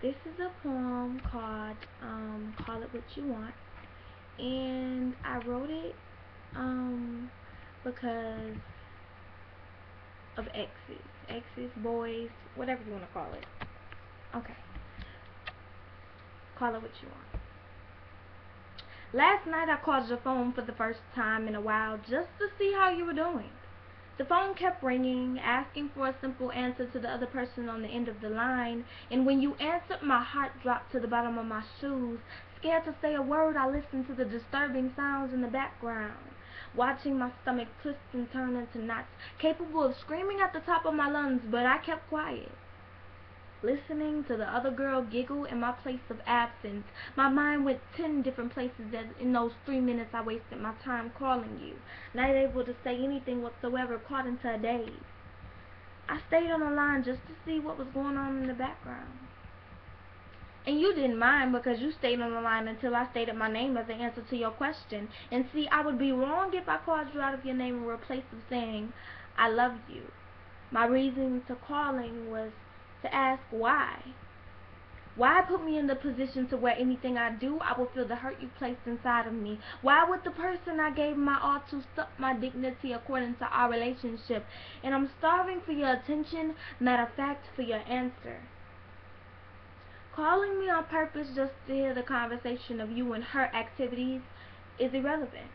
This is a poem called Call It What You Want, and I wrote it because of exes, boys, whatever you want to call it. Okay, call it what you want. Last night I called your phone for the first time in a while just to see how you were doing. The phone kept ringing, asking for a simple answer to the other person on the end of the line, and when you answered, my heart dropped to the bottom of my shoes. Scared to say a word, I listened to the disturbing sounds in the background, watching my stomach twist and turn into knots, capable of screaming at the top of my lungs, but I kept quiet. Listening to the other girl giggle in my place of absence, my mind went 10 different places as in those 3 minutes I wasted my time calling you, not able to say anything whatsoever, caught into a daze. I stayed on the line just to see what was going on in the background. And you didn't mind because you stayed on the line until I stated my name as the answer to your question. And see, I would be wrong if I called you out of your name in replace of saying, I love you. My reason to calling was to ask why. Why put me in the position to where anything I do, I will feel the hurt you placed inside of me? Why would the person I gave my all to suck my dignity according to our relationship? And I'm starving for your attention, matter of fact, for your answer. Calling me on purpose just to hear the conversation of you and her activities is irrelevant.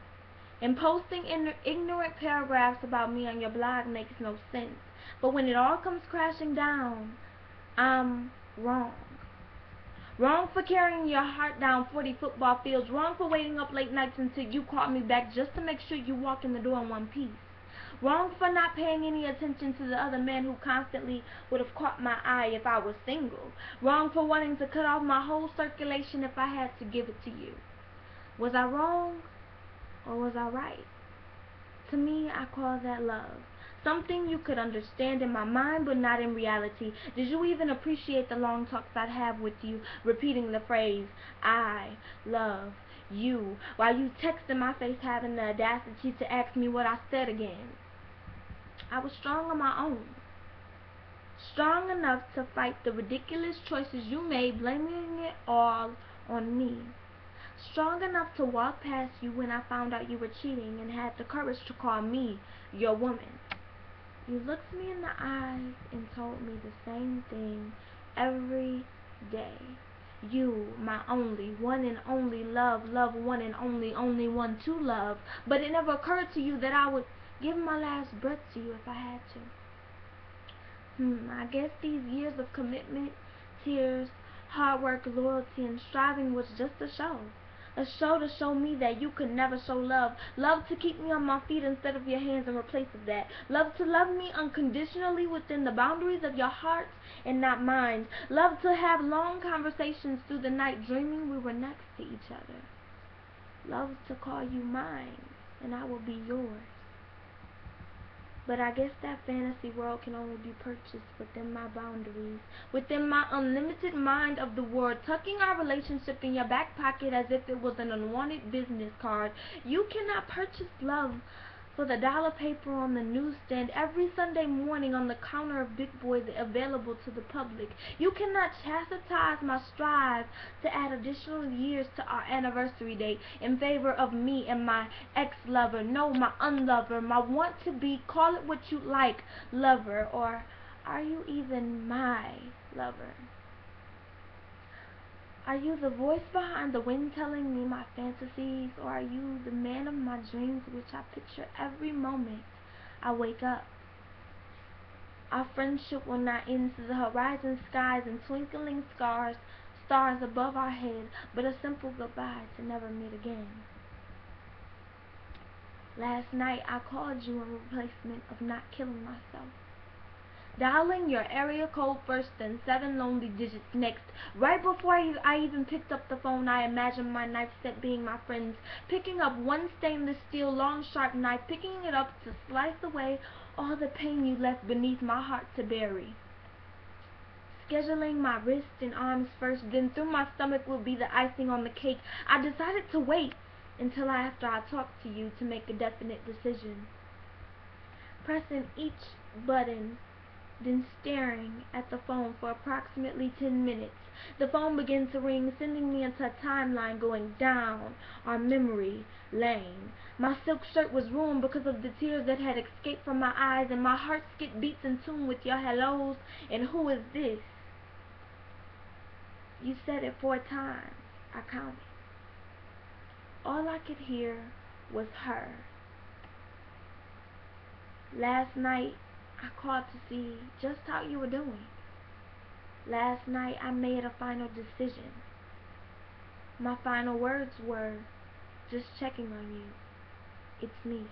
And posting ignorant paragraphs about me on your blog makes no sense. But when it all comes crashing down, I'm wrong. Wrong for carrying your heart down 40 football fields. Wrong for waiting up late nights until you called me back just to make sure you walk in the door in one piece. Wrong for not paying any attention to the other men who constantly would have caught my eye if I was single. Wrong for wanting to cut off my whole circulation if I had to give it to you. Was I wrong or was I right? To me, I call that love. Something you could understand in my mind but not in reality. Did you even appreciate the long talks I'd have with you, repeating the phrase, I love you, while you text in my face having the audacity to ask me what I said again? I was strong on my own. Strong enough to fight the ridiculous choices you made, blaming it all on me. Strong enough to walk past you when I found out you were cheating and had the courage to call me your woman. You looked me in the eyes and told me the same thing every day. You, my only, one and only love, love one and only one to love. But it never occurred to you that I would give my last breath to you if I had to. I guess these years of commitment, tears, hard work, loyalty, and striving was just a show. A show to show me that you could never show love. Love to keep me on my feet instead of your hands in replace of that. Love to love me unconditionally within the boundaries of your heart and not mine. Love to have long conversations through the night dreaming we were next to each other. Love to call you mine and I will be yours. But I guess that fantasy world can only be purchased within my boundaries, within my unlimited mind of the world, tucking our relationship in your back pocket as if it was an unwanted business card. You cannot purchase love for the dollar paper on the newsstand every Sunday morning on the counter of Big Boys available to the public. You cannot chastise my strive to add additional years to our anniversary date in favor of me and my ex-lover, no, my unlover, my want-to-be, call it what you like, lover, or are you even my lover? Are you the voice behind the wind telling me my fantasies, or are you the man of my dreams which I picture every moment I wake up? Our friendship will not end to the horizon skies and twinkling stars above our head, but a simple goodbye to never meet again. Last night I called you in replacement of not killing myself. Dialing your area code first, then 7 lonely digits next. Right before I even picked up the phone, I imagined my knife set being my friend's, picking up one stainless steel long sharp knife, picking it up to slice away all the pain you left beneath my heart to bury. Scheduling my wrists and arms first, then through my stomach will be the icing on the cake. I decided to wait until after I talked to you to make a definite decision. Pressing each button then staring at the phone for approximately 10 minutes. The phone began to ring, sending me into a timeline going down our memory lane. My silk shirt was ruined because of the tears that had escaped from my eyes, and my heart skipped beats in tune with your hellos and who is this? You said it 4 times. I counted. All I could hear was her. Last night, I called to see just how you were doing. Last night, I made a final decision. My final words were, just checking on you. It's me.